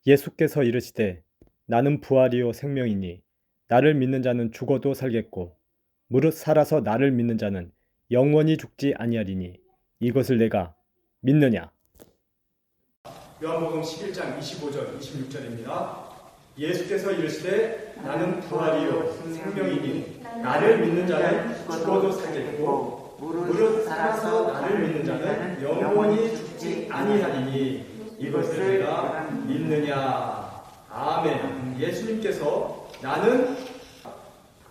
예수께서 이르시되 나는 부활이요 생명이니 나를 믿는 자는 죽어도 살겠고 무릇 살아서 나를 믿는 자는 영원히 죽지 아니하리니 이것을 내가 믿느냐. 요한복음 11장 25절 26절입니다. 예수께서 이르시되 나는 부활이요 생명이니 나를 믿는 자는 죽어도 살겠고 무릇 살아서 나를 믿는 자는 영원히 죽지 아니하리니 이것을 내가 믿느냐. 아멘. 예수님께서 나는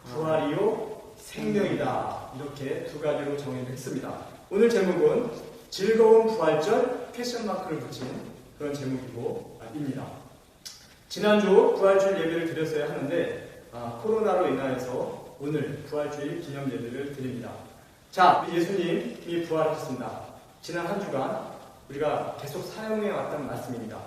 부활이요 생명이다, 이렇게 두 가지로 정의했습니다. 오늘 제목은 즐거운 부활절 퀘션마크를 붙인 그런 제목입니다. 지난주 부활주일 예배를 드렸어야 하는데 코로나로 인하여서 오늘 부활주일 기념 예배를 드립니다. 자, 예수님이 부활하셨습니다. 지난 한 주간 우리가 계속 사용해 왔던 말씀입니다.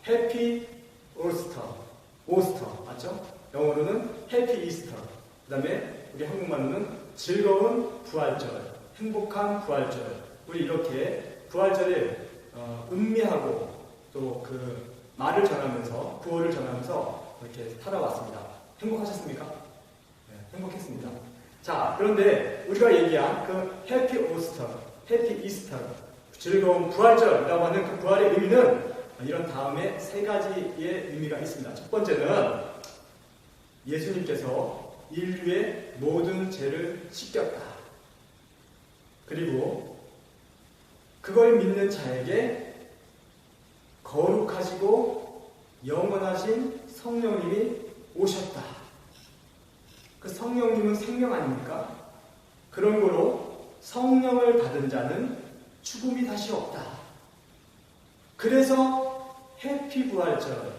해피 오스터 맞죠? 영어로는 해피 이스터, 그 다음에 우리 한국말로는 즐거운 부활절, 행복한 부활절. 우리 이렇게 부활절에 음미하고 또 그 말을 전하면서 구호를 전하면서 이렇게 살아왔습니다. 행복하셨습니까? 네, 행복했습니다. 자, 그런데 우리가 얘기한 그 해피 오스터, 해피 이스터, 즐거운 부활절이라고 하는 그 부활의 의미는 이런 다음에 세 가지의 의미가 있습니다. 첫 번째는 예수님께서 인류의 모든 죄를 씻겼다. 그리고 그걸 믿는 자에게 거룩하시고 영원하신 성령님이 오셨다. 그 성령님은 생명 아닙니까? 그런 거로 성령을 받은 자는 죽음이 다시 없다. 그래서 해피 부활절,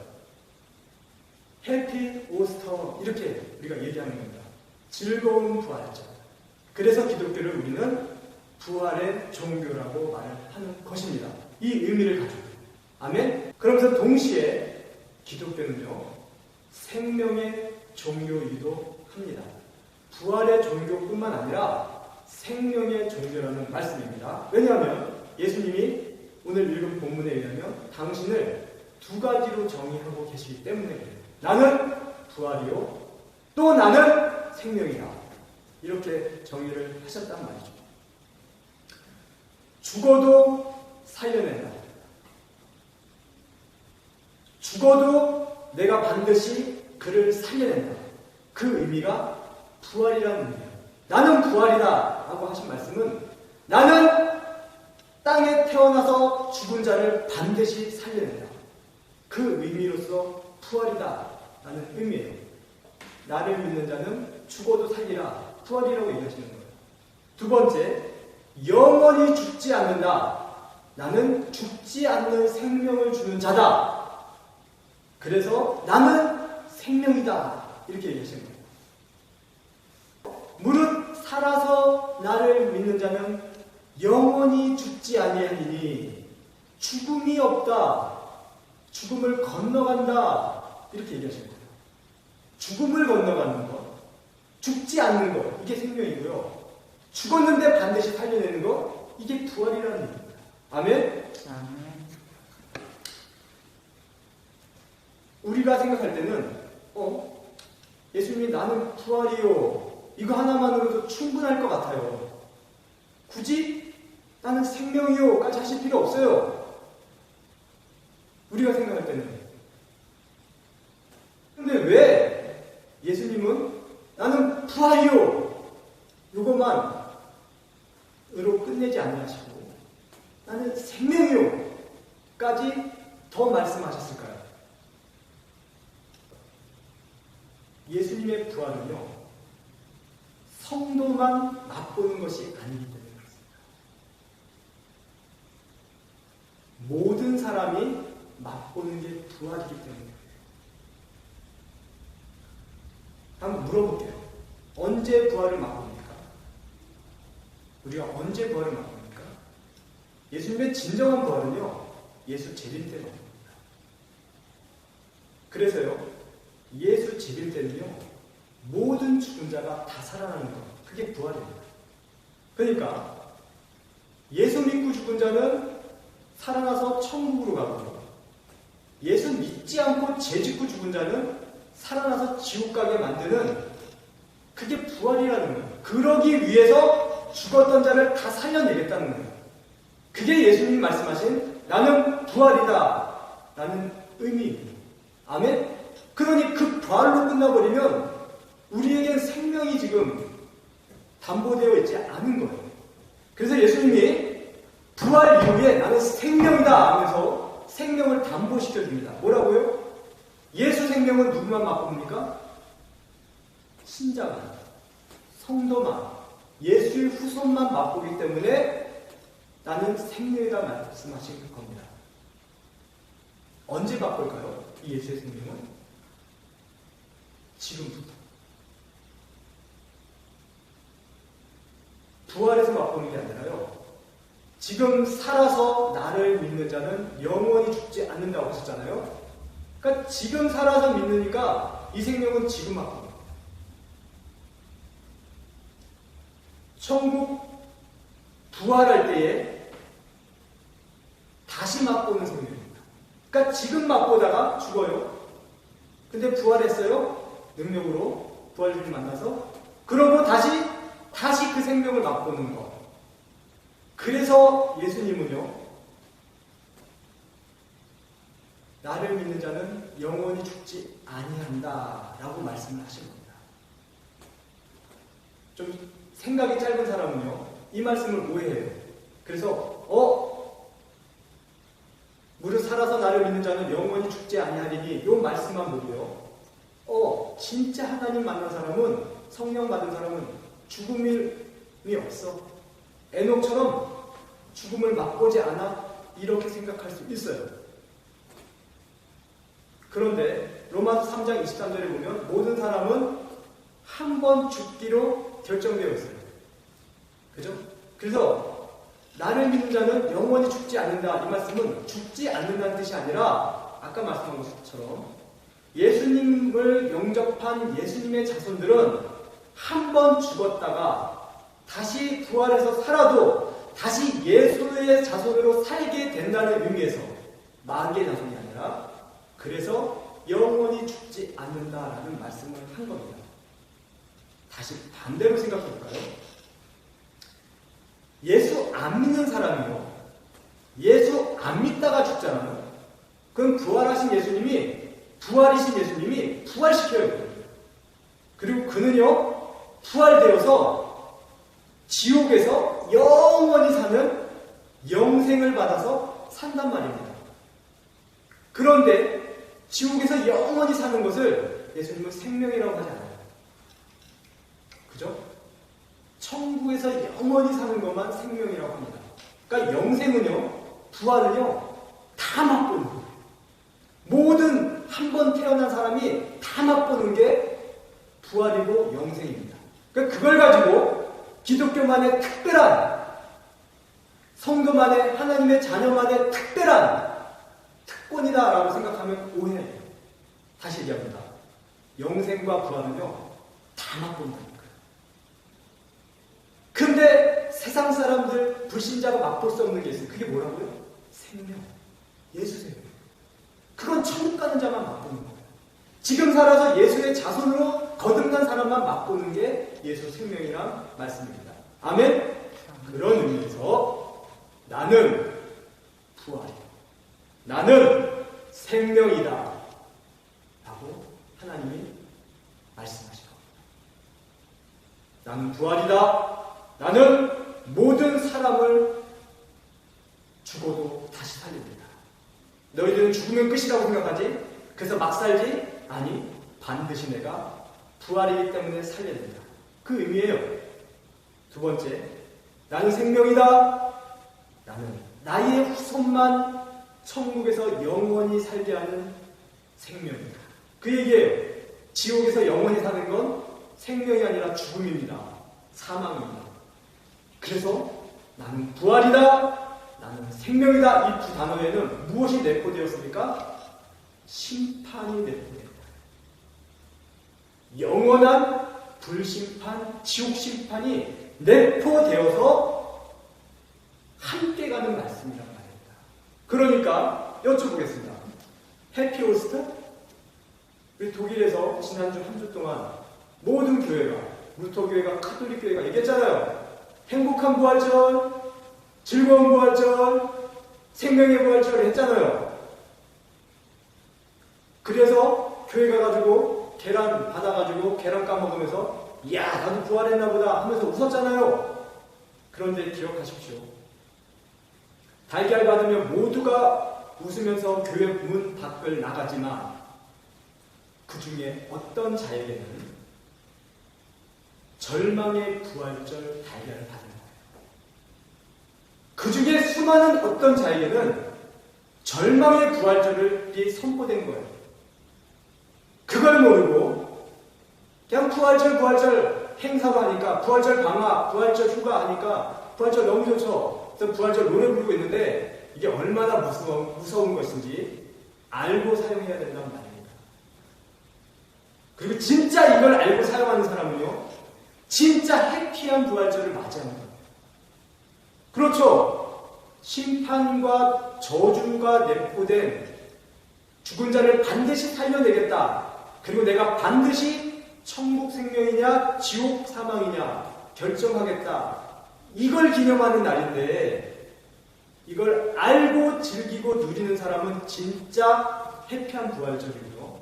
해피 오스터, 이렇게 우리가 얘기하는 겁니다. 즐거운 부활절. 그래서 기독교를 우리는 부활의 종교라고 말을 하는 것입니다. 이 의미를 가지고. 아멘? 그러면서 동시에 기독교는요, 생명의 종교이기도 합니다. 부활의 종교뿐만 아니라 생명의 종교라는 말씀입니다. 왜냐하면 예수님이 오늘 읽은 본문에 의하면 당신을 두 가지로 정의하고 계시기 때문에 그래요. 나는 부활이요, 또 나는 생명이다. 이렇게 정의를 하셨단 말이죠. 죽어도 살려낸다. 죽어도 내가 반드시 그를 살려낸다. 그 의미가 부활이라는 의미예요. 나는 부활이다 라고 하신 말씀은 나는 땅에 태어나서 죽은 자를 반드시 살려낸다. 그 의미로서 부활이다 라는 의미예요. 나를 믿는 자는 죽어도 살리라, 부활이라고 얘기하시는 거예요. 두 번째, 영원히 죽지 않는다. 나는 죽지 않는 생명을 주는 자다. 그래서 나는 생명이다, 이렇게 얘기하시는 거예요. 무릇 살아서 나를 믿는 자는 영원히 죽지 아니하리니 죽음이 없다, 죽음을 건너간다, 이렇게 얘기하시는 거예요. 죽음을 건너가는 것, 죽지 않는 것, 이게 생명이고요. 죽었는데 반드시 살려내는 것, 이게 부활이라는 얘기입니다. 아멘? 아멘. 우리가 생각할 때는 예수님이 나는 부활이요, 이거 하나만으로도 충분할 것 같아요. 굳이 나는 생명이요까지 하실 필요 없어요. 우리가 생각할 때는. 근데 왜 예수님은 나는 부활이요, 이것만으로 끝내지 않으시고 나는 생명이요까지 더 말씀하셨을까요? 예수님의 부활은요, 성도만 맛보는 것이 아니기 때문에 그렇습니다. 모든 사람이 맛보는 게 부활이기 때문에 그래요. 한번 물어볼게요. 언제 부활을 맛봅니까? 우리가 언제 부활을 맛봅니까? 예수님의 진정한 부활은요, 예수 재림 때 맛봅니다. 그래서요, 예수 재림 때는요, 모든 죽은 자가 다 살아나는 것, 그게 부활입니다. 그러니까 예수 믿고 죽은 자는 살아나서 천국으로 가고 예수 믿지 않고 죄짓고 죽은 자는 살아나서 지옥 가게 만드는 그게 부활이라는 거예요. 그러기 위해서 죽었던 자를 다 살려내겠다는 거예요. 그게 예수님이 말씀하신 나는 부활이다 라는 의미입니다. 아멘? 그러니 그 부활로 끝나버리면 우리에겐 생명이 지금 담보되어 있지 않은 거예요. 그래서 예수님이 부활 이후에 나는 생명이다 하면서 생명을 담보시켜줍니다. 뭐라고요? 예수 생명은 누구만 맛봅니까? 신자만, 성도만, 예수의 후손만 맛보기 때문에 나는 생명이다 말씀하신 겁니다. 언제 맛볼까요? 이 예수의 생명은? 지금부터. 부활해서 맛보는 게 아니라요. 지금 살아서 나를 믿는 자는 영원히 죽지 않는다고 하셨잖아요. 그러니까 지금 살아서 믿으니까 이 생명은 지금 맛봅니다. 천국 부활할 때에 다시 맛보는 생명입니다. 그러니까 지금 맛보다가 죽어요. 근데 부활했어요. 능력으로 부활주를 만나서 그러고 다시 그 생명을 맛보는 거. 그래서 예수님은요, 나를 믿는 자는 영원히 죽지 아니한다 라고 말씀을 하신 겁니다. 좀 생각이 짧은 사람은요, 이 말씀을 오해해요. 그래서 무릇 살아서 나를 믿는 자는 영원히 죽지 아니하리니 이 말씀만 보고요. 진짜 하나님 만난 사람은, 성령 받은 사람은 죽음이 없어. 에녹처럼 죽음을 맛보지 않아. 이렇게 생각할 수 있어요. 그런데 로마서 3장 23절에 보면 모든 사람은 한 번 죽기로 결정되어 있어요. 그죠? 그래서 나를 믿는 자는 영원히 죽지 않는다. 이 말씀은 죽지 않는다는 뜻이 아니라 아까 말씀한 것처럼 예수님을 영접한 예수님의 자손들은 한 번 죽었다가 다시 부활해서 살아도 다시 예수의 자손으로 살게 된다는 의미에서 마귀의 자손이 아니라 그래서 영원히 죽지 않는다라는 말씀을 한 겁니다. 다시 반대로 생각해 볼까요? 예수 안 믿는 사람이요. 예수 안 믿다가 죽잖아요. 그럼 부활이신 예수님이 부활시켜요. 그리고 그는요, 부활되어서 지옥에서 영원히 사는 영생을 받아서 산단 말입니다. 그런데 지옥에서 영원히 사는 것을 예수님은 생명이라고 하지 않아요. 그죠? 천국에서 영원히 사는 것만 생명이라고 합니다. 그러니까 영생은요, 부활은요, 다 맛보는 거예요. 모든 한 번 태어난 사람이 다 맛보는 게 부활이고 영생입니다. 그러니까 그걸 가지고 기독교만의 특별한, 성도만의, 하나님의 자녀만의 특별한 특권이다라고 생각하면 오해해요. 다시 얘기합니다. 영생과 부활은요, 다 맛본다니까요. 근데 세상 사람들, 불신자가 맛볼 수 없는 게 있어요. 그게 뭐라고요? 생명. 예수 생명. 그건 천국 가는 자만 맛보는 거예요. 지금 살아서 예수의 자손으로 거듭난 사람만 맛보는 게 예수 생명이란 말씀입니다. 아멘? 그런 의미에서 나는 부활이다. 나는 생명이다. 라고 하나님이 말씀하신 겁니다. 나는 부활이다. 나는 모든 사람을 죽어도 다시 살립니다. 너희들은 죽으면 끝이라고 생각하지? 그래서 막 살지? 아니, 반드시 내가 부활이기 때문에 살려야 된다. 그 의미예요. 두 번째, 나는 생명이다. 나는 나의 후손만 천국에서 영원히 살게 하는 생명이다. 그 얘기예요. 지옥에서 영원히 사는 건 생명이 아니라 죽음입니다. 사망입니다. 그래서 나는 부활이다. 나는 생명이다. 이 두 단어에는 무엇이 내포되었습니까? 심판이 내포됩니다. 영원한 불심판, 지옥심판이 내포되어서 함께 가는 말씀이란 말입니다. 그러니까 여쭤보겠습니다. 해피오스트? 우리 독일에서 지난주 한 주 동안 모든 교회가, 루터교회가, 카톨릭 교회가 얘기했잖아요. 행복한 부활절, 즐거운 부활절, 생명의 부활절을 했잖아요. 그래서 교회 가가지고 계란 받아가지고 계란 까먹으면서 이야 나도 부활했나 보다 하면서 웃었잖아요. 그런데 기억하십시오. 달걀 받으면 모두가 웃으면서 교회 문 밖을 나가지만 그 중에 어떤 자에게는 절망의 부활절 달걀을 받은 거예요. 그 중에 수많은 어떤 자에게는 절망의 부활절이 선포된 거예요. 그걸 모르고 그냥 부활절 행사로 하니까 부활절 방학, 부활절 휴가 하니까 부활절 너무 좋죠. 그래서 부활절 노래 부르고 있는데 이게 얼마나 무서운 것인지 알고 사용해야 된다는 말입니다. 그리고 진짜 이걸 알고 사용하는 사람은요, 진짜 해피한 부활절을 맞이하는 거예요. 그렇죠. 심판과 저주가 내포된 죽은 자를 반드시 살려내겠다. 그리고 내가 반드시 천국 생명이냐 지옥 사망이냐 결정하겠다. 이걸 기념하는 날인데 이걸 알고 즐기고 누리는 사람은 진짜 해피한 부활절이고요.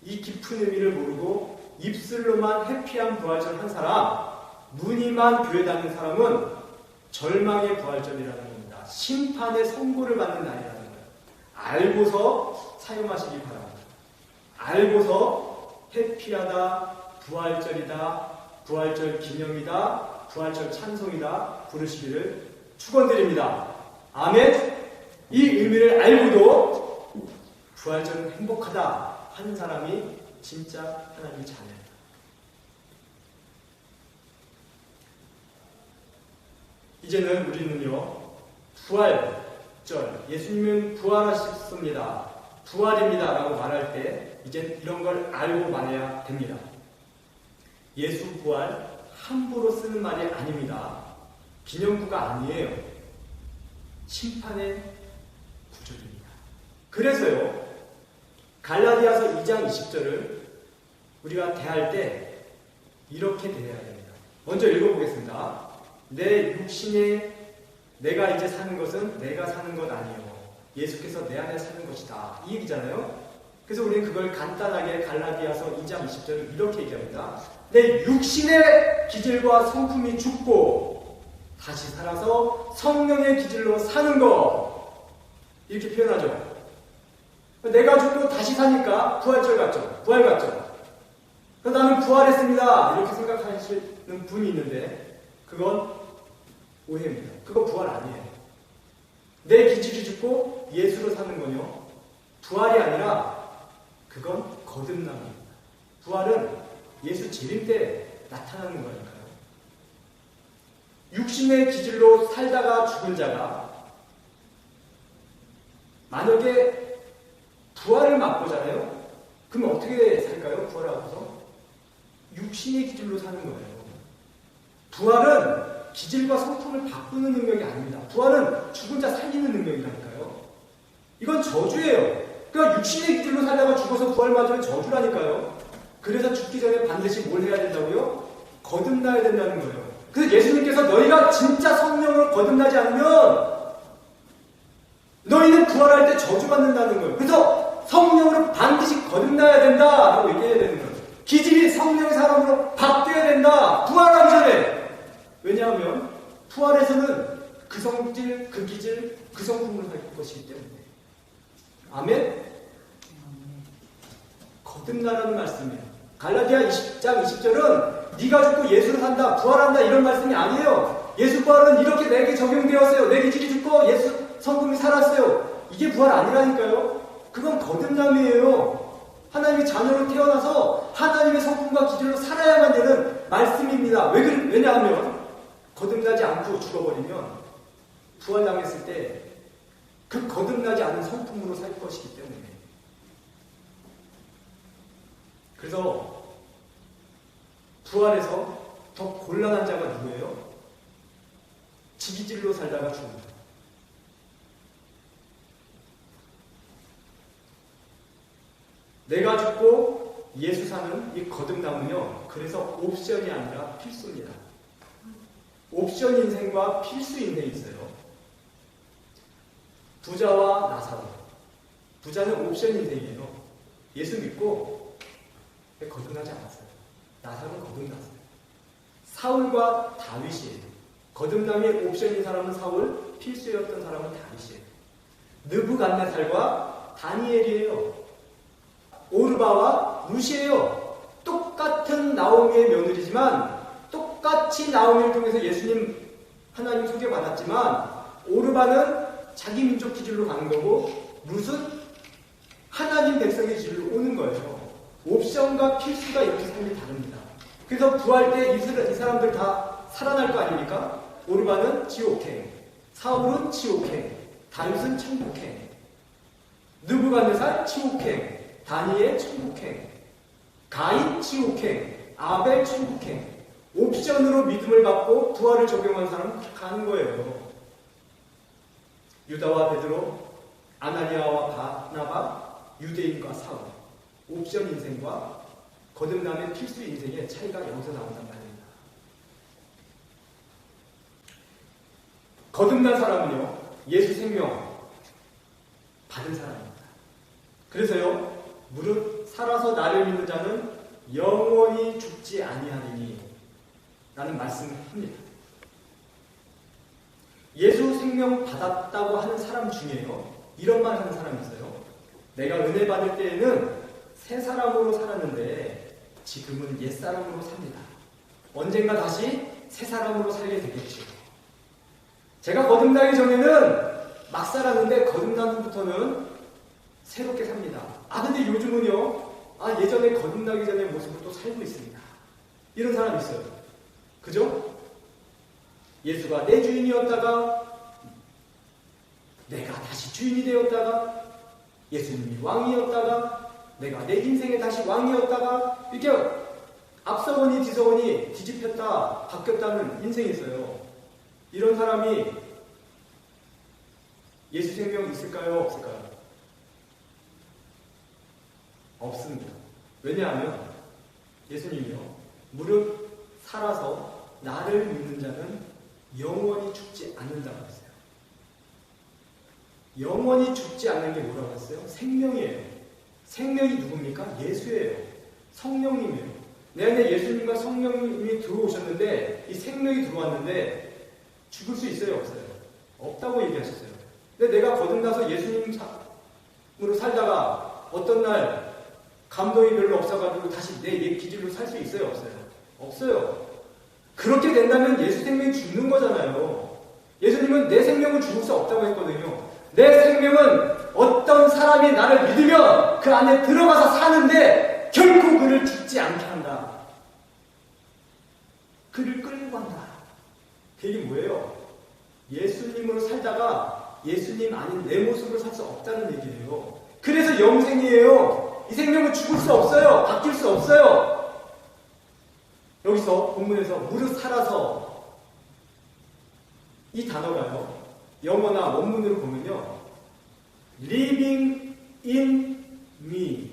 이 깊은 의미를 모르고 입술로만 해피한 부활절 한 사람, 무늬만 교회 다니는 사람은 절망의 부활절이라는 겁니다. 심판의 선고를 받는 날이라는 거예요. 알고서 사용하시기 바랍니다. 알고서 해피하다, 부활절이다, 부활절 기념이다, 부활절 찬송이다 부르시기를 축원드립니다. 아멘. 이 의미를 알고도 부활절은 행복하다 하는 사람이 진짜 하나님의 자녀입니다. 이제는 우리는요, 부활절, 예수님은 부활하셨습니다, 부활입니다 라고 말할 때 이제 이런 걸 알고 말해야 됩니다. 예수 부활 함부로 쓰는 말이 아닙니다. 기념구가 아니에요. 심판의 구절입니다. 그래서요, 갈라디아서 2장 20절을 우리가 대할 때 이렇게 대해야 됩니다. 먼저 읽어보겠습니다. 내 육신에 내가 이제 사는 것은 내가 사는 것 아니요 예수께서 내 안에 사는 것이다. 이 얘기잖아요. 그래서 우리는 그걸 간단하게 갈라디아서 2장 20절을 이렇게 얘기합니다. 내 육신의 기질과 성품이 죽고 다시 살아서 성령의 기질로 사는 것, 이렇게 표현하죠. 내가 죽고 다시 사니까 부활절 같죠. 부활 같죠. 그래서 나는 부활했습니다 이렇게 생각하시는 분이 있는데 그건 오해입니다. 그거 부활 아니에요. 내 기질이 죽고 예수로 사는 건요, 부활이 아니라 그건 거듭남입니다. 부활은 예수 재림 때 나타나는 거니까요. 육신의 기질로 살다가 죽은 자가 만약에 부활을 맛보잖아요. 그럼 어떻게 살까요? 부활을 하고서 육신의 기질로 사는 거예요. 부활은 기질과 성품을 바꾸는 능력이 아닙니다. 부활은 죽은 자 살리는 능력이라니까요. 이건 저주예요. 그러니까 육신의 기질로 살다가 죽어서 부활 맞으면 저주라니까요. 그래서 죽기 전에 반드시 뭘 해야 된다고요? 거듭나야 된다는 거예요. 그래서 예수님께서 너희가 진짜 성령으로 거듭나지 않으면 너희는 부활할 때 저주받는다는 거예요. 그래서 성령으로 반드시 거듭나야 된다라고 얘기해야 되는 거예요. 기질이 성령의 사람으로 바뀌어야 된다. 부활하기 전에. 왜냐하면 부활에서는 그 성질, 그 기질, 그 성품으로 살 것이기 때문에. 아멘? 거듭나라는 말씀이에요. 갈라디아 20장 20절은 네가 죽고 예수로 산다, 부활한다 이런 말씀이 아니에요. 예수 부활은 이렇게 내게 적용되었어요. 내 기질이 죽고 예수 성품이 살았어요. 이게 부활 아니라니까요. 그건 거듭남이에요. 하나님의 자녀로 태어나서 하나님의 성품과 기질로 살아야만 되는 말씀입니다. 왜냐하면 거듭나지 않고 죽어버리면 부활당했을 때 그 거듭나지 않은 성품으로 살 것이기 때문에. 그래서 부활에서 더 곤란한 자가 누구예요? 지기질로 살다가 죽는 자. 내가 죽고 예수 사는 이 거듭남은요, 그래서 옵션이 아니라 필수입니다. 옵션 인생과 필수 인생이 있어요. 부자와 나사로. 부자는 옵션 인생이에요. 예수 믿고 거듭나지 않았어요. 나사로는 거듭났어요. 사울과 다윗이에요. 거듭남의 옵션인 사람은 사울, 필수였던 사람은 다윗이에요. 느부갓네살과 다니엘이에요. 오르바와 룻이에요. 똑같은 나오미의 며느리지만 똑같이 나오미를 통해서 예수님 하나님 소개받았지만 오르바는 자기 민족 기준으로 가는 거고 룻은 하나님 백성의 기준으로 오는 거예요. 옵션과 필수가 이렇게 삶이 다릅니다. 그래서 부활 때 이 사람들 다 살아날 거 아닙니까? 오르바는 지옥행, 사울은 지옥행, 다윗은 천국행, 느부갓네살 지옥행, 다니엘 천국행, 가인 지옥행, 아벨 천국행. 옵션으로 믿음을 받고 부활을 적용한 사람은 가는 거예요. 유다와 베드로, 아나니아와 바나바, 유대인과 사울. 옵션 인생과 거듭남의 필수 인생의 차이가 여기서 나온단 말입니다. 거듭난 사람은요, 예수 생명 받은 사람입니다. 그래서요, 무릇 살아서 나를 믿는 자는 영원히 죽지 아니하리니 라는 말씀을 합니다. 예수 생명 받았다고 하는 사람 중에요, 이런 말 하는 사람이 있어요. 내가 은혜 받을 때에는 새 사람으로 살았는데 지금은 옛 사람으로 삽니다. 언젠가 다시 새 사람으로 살게 되겠죠. 제가 거듭나기 전에는 막 살았는데 거듭난 후부터는 새롭게 삽니다. 근데 요즘은요, 예전에 거듭나기 전의 모습을 또 살고 있습니다. 이런 사람이 있어요. 그죠? 예수가 내 주인이었다가 내가 다시 주인이 되었다가 예수님이 왕이었다가 내가 내 인생에 다시 왕이었다가 이렇게 앞서거니 뒤서거니 뒤집혔다 바뀌었다는 인생이 있어요. 이런 사람이 예수 생명 있을까요? 없을까요? 없습니다. 왜냐하면 예수님이요, 무릇 살아서 나를 믿는 자는 영원히 죽지 않는다고 했어요. 영원히 죽지 않는 게 뭐라고 했어요? 생명이에요. 생명이 누굽니까? 예수예요. 성령님이에요. 내 안에 예수님과 성령님이 들어오셨는데 이 생명이 들어왔는데 죽을 수 있어요? 없어요? 없다고 얘기하셨어요. 근데 내가 거듭나서 예수님으로 살다가 어떤 날 감동이 별로 없어가지고 다시 내 옛 기질로 살 수 있어요? 없어요? 없어요. 그렇게 된다면 예수 생명이 죽는 거잖아요. 예수님은 내 생명은 죽을 수 없다고 했거든요. 내 생명은 어떤 사람이 나를 믿으면 그 안에 들어가서 사는데 결코 그를 죽지 않게 한다. 그를 끌고 간다. 그게 뭐예요? 예수님으로 살다가 예수님 아닌 내 모습으로 살 수 없다는 얘기예요. 그래서 영생이에요. 이 생명은 죽을 수 없어요. 바뀔 수 없어요. 여기서 본문에서 무릇 살아서 이 단어가요, 영어나 원문으로 보면요, living in me,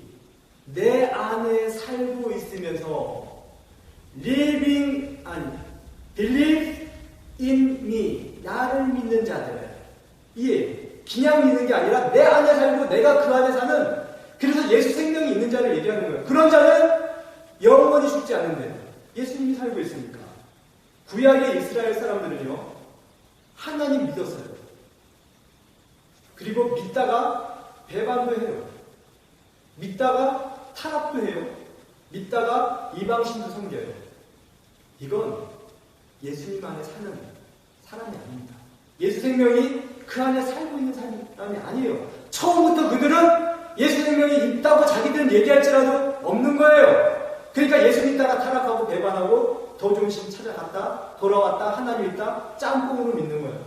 내 안에 살고 있으면서 living, believe in me, 나를 믿는 자들. 이게 그냥 믿는 게 아니라 내 안에 살고 내가 그 안에 사는, 그래서 예수 생명이 있는 자를 얘기하는 거예요. 그런 자는 영원히 죽지 않는데 예수님이 살고 있으니까. 구약의 이스라엘 사람들은요, 하나님 믿었어요. 그리고 믿다가 배반도 해요. 믿다가 타락도 해요. 믿다가 이방신도 섬겨요. 이건 예수님 안에 사는 사람이 아닙니다. 예수 생명이 그 안에 살고 있는 사람이 아니에요. 처음부터 그들은 예수 생명이 있다고 자기들은 얘기할지라도 없는 거예요. 그러니까 예수 믿다가 타락하고 배반하고 더 좋은 신 찾아갔다 돌아왔다 하나님 있다 짬뽕으로 믿는 거예요.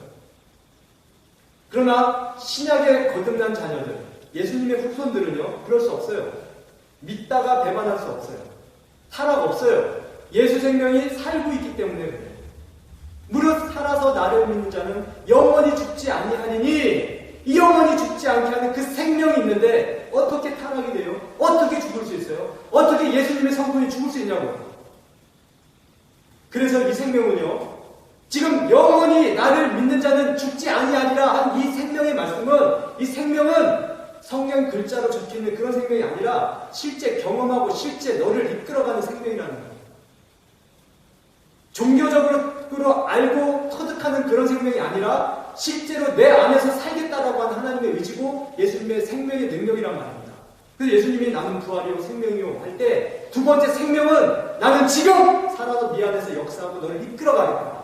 그러나 신약에 거듭난 자녀들, 예수님의 후손들은요, 그럴 수 없어요. 믿다가 배반할 수 없어요. 타락 없어요. 예수 생명이 살고 있기 때문에 그래요. 무릇 살아서 나를 믿는 자는 영원히 죽지 아니하니니, 이 영원히 죽지 않게 하는 그 생명이 있는데 어떻게 타락이 돼요? 어떻게 죽을 수 있어요? 어떻게 예수님의 성품이 죽을 수 있냐고요. 그래서 이 생명은요, 지금 영원히 나를 믿는 자는 죽지 아니하리라 한 이 생명의 말씀은, 이 생명은 성경 글자로 적혀있는 그런 생명이 아니라 실제 경험하고 실제 너를 이끌어가는 생명이라는 거예요. 종교적으로 알고 터득하는 그런 생명이 아니라 실제로 내 안에서 살겠다라고 하는 하나님의 의지고 예수님의 생명의 능력이란 말입니다. 그래서 예수님이 나는 부활이요 생명이요 할 때 두 번째 생명은 나는 지금 살아서 네 안에서 역사하고 너를 이끌어가겠다.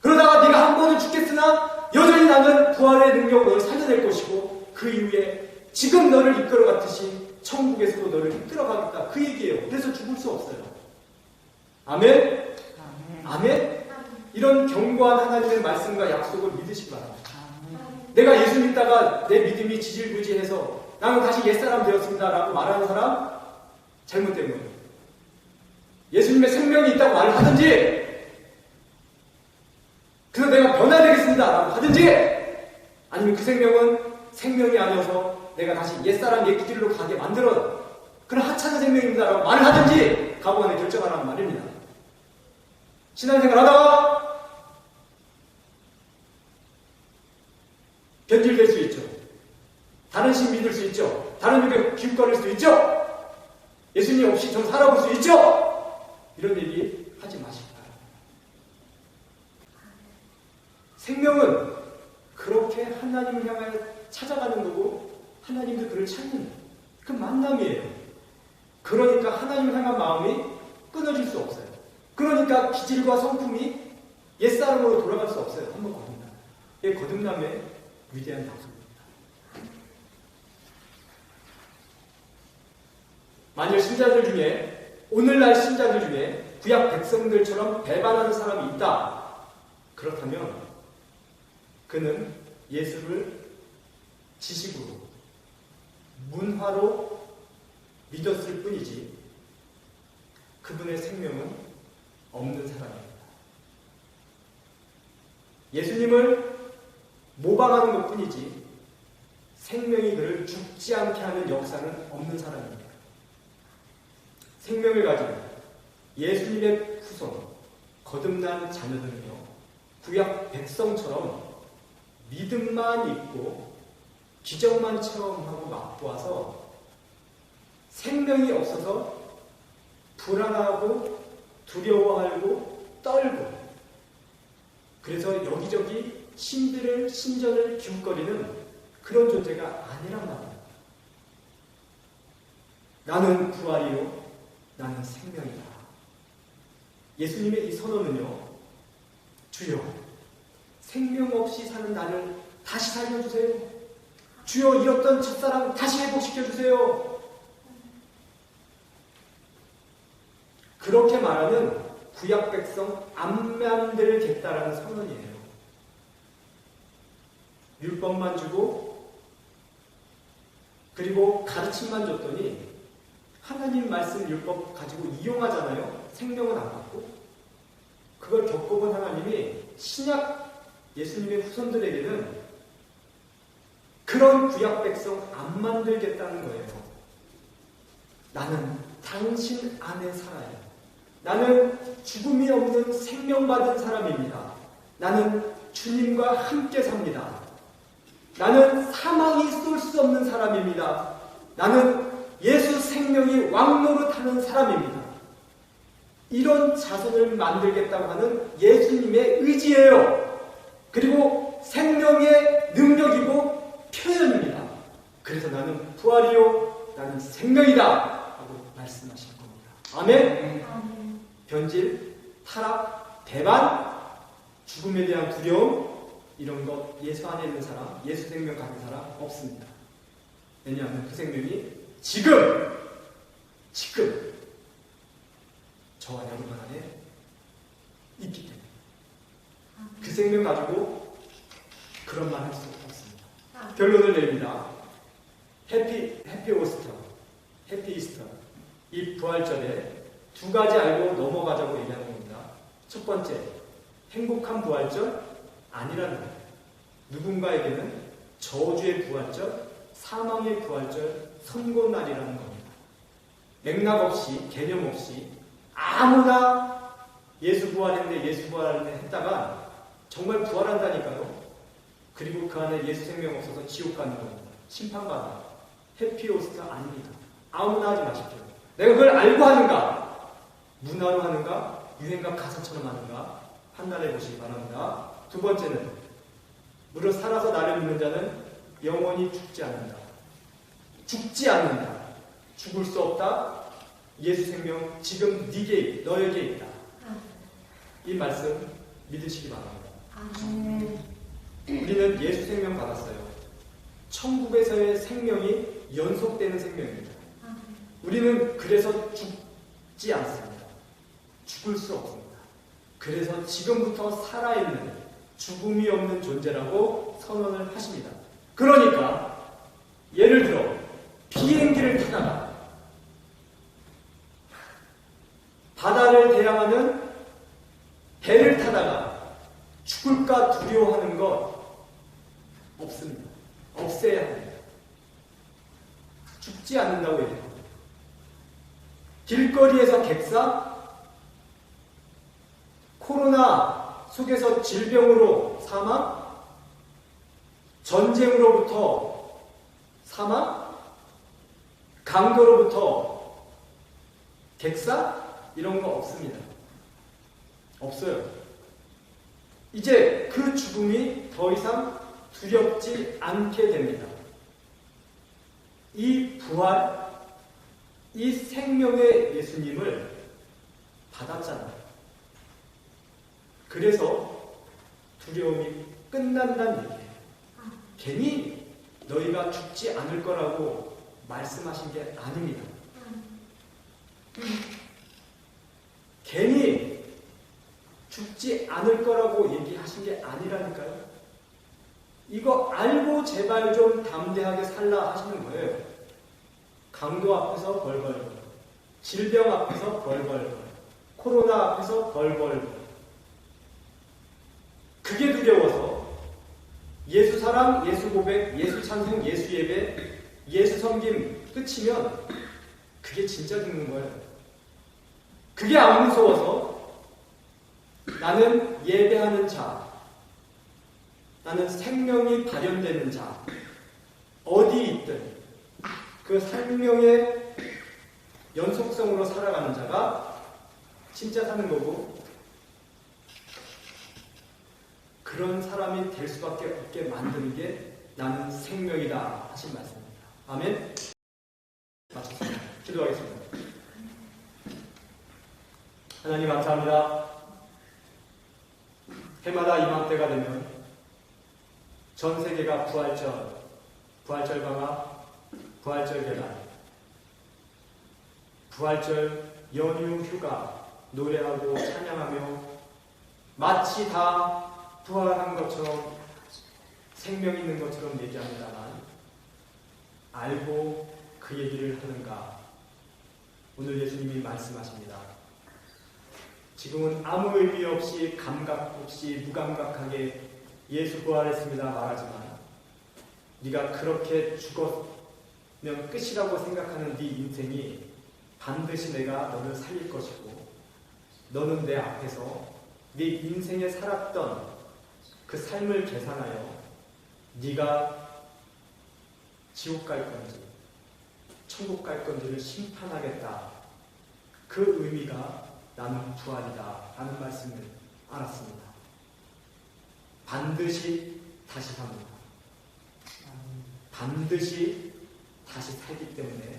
그러다가 네가 한 번은 죽겠으나 여전히 나는 부활의 능력으로 너를 살려낼 것이고 그 이후에 지금 너를 이끌어갔듯이 천국에서도 너를 이끌어가겠다. 그 얘기예요. 그래서 죽을 수 없어요. 아멘? 아멘? 이런 견고한 하나님의 말씀과 약속을 믿으시기 바랍니다. 내가 예수 믿다가 내 믿음이 지질부지해서 나는 다시 옛사람 되었습니다 라고 말하는 사람 잘못된 거예요. 예수님의 생명이 있다고 말을 하든지 그래서 내가 변화되겠습니다 라고 하든지 아니면 그 생명은 생명이 아니어서 내가 다시 옛사람 옛길로 가게 만들어 그런 하찮은 생명입니다 라고 말을 하든지 각오 안에 결정하라는 말입니다. 신앙생활 하다가 변질될 수 있죠. 다른 신 믿을 수 있죠. 다른 육에 기웃거릴 수 있죠. 예수님 없이 좀 살아볼 수 있죠. 이런 얘기 하지 마시기 바랍니다. 생명은 그렇게 하나님을 향하여 찾아가는 거고 하나님도 그를 찾는 그 만남이에요. 그러니까 하나님을 향한 마음이 끊어질 수 없어요. 그러니까 기질과 성품이 옛사람으로 돌아갈 수 없어요. 한번 거듭나. 이게 거듭남의 위대한 약속입니다. 만일 신자들 중에 오늘날 신자들 중에 구약 백성들처럼 배반하는 사람이 있다. 그렇다면 그는 예수를 지식으로 문화로 믿었을 뿐이지 그분의 생명은 없는 사람입니다. 예수님을 모방하는 것 뿐이지 생명이 그를 죽지 않게 하는 역사는 없는 사람입니다. 생명을 가진 예수님의 후손, 거듭난 자녀들은요, 구약 백성처럼 믿음만 있고 기적만 체험하고 맛보아서 생명이 없어서 불안하고 두려워하고 떨고 그래서 여기저기 신전을 기웃거리는 그런 존재가 아니란 말이에요. 나는 부활이요 나는 생명이다. 예수님의 이 선언은요, 주여 생명 없이 사는 나를 다시 살려주세요. 주여 잃었던 첫사랑 다시 회복시켜주세요. 그렇게 말하는 구약 백성 안 만들겠다라는 선언이에요. 율법만 주고 그리고 가르침만 줬더니 하나님 말씀 율법 가지고 이용하잖아요. 생명은 안 받고. 그걸 겪어본 하나님이 신약 예수님의 후손들에게는 그런 구약 백성 안 만들겠다는 거예요. 나는 당신 안에 살아요. 나는 죽음이 없는 생명받은 사람입니다. 나는 주님과 함께 삽니다. 나는 사망이 쏠 수 없는 사람입니다. 나는 예수 생명이 왕노릇하는 사람입니다. 이런 자손을 만들겠다고 하는 예수님의 의지예요. 그리고 생명의 능력이고 표현입니다. 그래서 나는 부활이요 나는 생명이다 하고 말씀하신 겁니다. 아멘? 변질, 타락, 배반, 죽음에 대한 두려움 이런 것 예수 안에 있는 사람, 예수 생명 가진 사람 없습니다. 왜냐하면 그 생명이 지금 저와 여러분 안에 있기 때문에 그 생명 가지고 그런 말 할 수 없습니다. 결론을 냅니다. 해피 이스터. 이 부활절에 두 가지 알고 넘어가자고 얘기하는 겁니다. 첫 번째, 행복한 부활절 아니라는 거예요. 누군가에게는 저주의 부활절, 사망의 부활절, 선고날이라는 겁니다. 맥락 없이 개념 없이 아무나 예수 부활했네 예수 부활했네 했다가 정말 부활한다니까요. 그리고 그 안에 예수 생명 없어서 지옥 가는 겁니다. 심판받아. 해피오스트 아닙니다. 아무나 하지 마십시오. 내가 그걸 알고 하는가? 문화로 하는가? 유행가 가사처럼 하는가? 판단해 보시기 바랍니다. 두 번째는 무릇 살아서 나를 믿는 자는 영원히 죽지 않는다. 죽지 않는다. 죽을 수 없다. 예수 생명 지금 네게 너에게 있다. 이 말씀 믿으시기 바랍니다. 우리는 예수 생명 받았어요. 천국에서의 생명이 연속되는 생명입니다. 우리는 그래서 죽지 않습니다. 죽을 수 없습니다. 그래서 지금부터 살아있는 죽음이 없는 존재라고 선언을 하십니다. 그러니까 예를 들어 비행기를 타다가 바다를 대항하는 배를 타다가 죽을까 두려워하는 것 없습니다. 없애야 합니다. 죽지 않는다고 얘기합니다. 길거리에서 객사, 코로나 속에서 질병으로 사망, 전쟁으로부터 사망, 강도로부터 객사 이런 거 없습니다. 없어요. 이제 그 죽음이 더 이상 두렵지 않게 됩니다. 이 부활, 이 생명의 예수님을 받았잖아요. 그래서 두려움이 끝난다는 얘기예요. 괜히 너희가 죽지 않을 거라고 말씀하신 게 아닙니다. 괜히 죽지 않을 거라고 얘기하신 게 아니라니까요. 이거 알고 제발 좀 담대하게 살라 하시는 거예요. 강도 앞에서 벌벌벌, 질병 앞에서 벌벌벌, 코로나 앞에서 벌벌벌. 그게 두려워서 예수 사랑, 예수 고백, 예수 찬송, 예수 예배, 예수 섬김 끝이면 그게 진짜 죽는 거예요. 그게 안 무서워서 나는 예배하는 자, 나는 생명이 발현되는 자, 어디 있든 그 생명의 연속성으로 살아가는 자가 진짜 사는 거고, 그런 사람이 될 수밖에 없게 만드는 게 나는 생명이다 하신 말씀입니다. 아멘. 마쳤습니다. 기도하겠습니다. 하나님 감사합니다. 해마다 이맘때가 되면 전 세계가 부활절 방학, 부활절 개날, 부활절 연휴 휴가 노래하고 찬양하며 마치 다 부활한 것처럼 생명 있는 것처럼 얘기합니다만 알고 그 얘기를 하는가? 오늘 예수님이 말씀하십니다. 지금은 아무 의미 없이 감각 없이 무감각하게 예수 부활했습니다 말하지만 네가 그렇게 죽었면 끝이라고 생각하는 네 인생이 반드시 내가 너를 살릴 것이고 너는 내 앞에서 네 인생에 살았던 그 삶을 계산하여 네가 지옥 갈 건지 천국 갈 건지를 심판하겠다. 그 의미가 나는 부활이다 라는 말씀을 알았습니다. 반드시 다시 삽니다. 반드시 다시 살기 때문에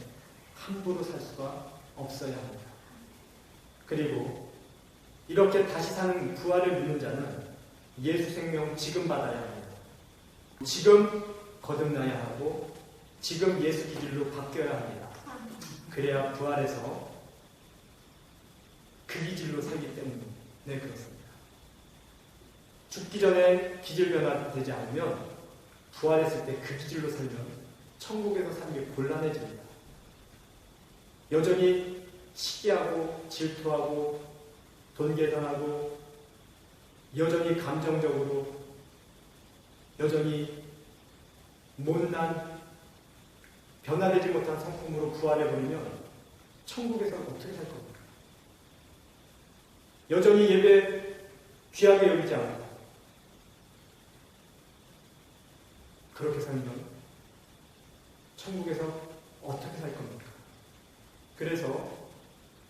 함부로 살 수가 없어야 합니다. 그리고 이렇게 다시 사는 부활을 믿는 자는 예수 생명 지금 받아야 합니다. 지금 거듭나야 하고 지금 예수 기질로 바뀌어야 합니다. 그래야 부활해서 그 기질로 살기 때문에 그렇습니다. 죽기 전에 기질 변화되지 않으면 부활했을 때 그 기질로 살면 천국에서 사는 게 곤란해집니다. 여전히 시기하고 질투하고 돈 계산하고 여전히 감정적으로 여전히 못난 변화되지 못한 성품으로 부활해버리면 천국에서 어떻게 살 겁니까? 여전히 예배 귀하게 여기지 않고 그렇게 살면 천국에서 어떻게 살 겁니까? 그래서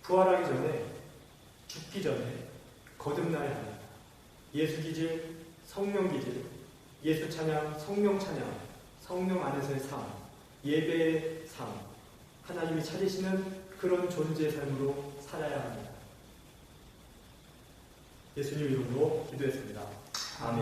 부활하기 전에, 죽기 전에 거듭나야 합니다. 예수 기질, 성령 기질, 예수 찬양, 성령 찬양, 성령 안에서의 삶, 예배의 삶, 하나님이 찾으시는 그런 존재의 삶으로 살아야 합니다. 예수님 이름으로 기도했습니다. 아멘.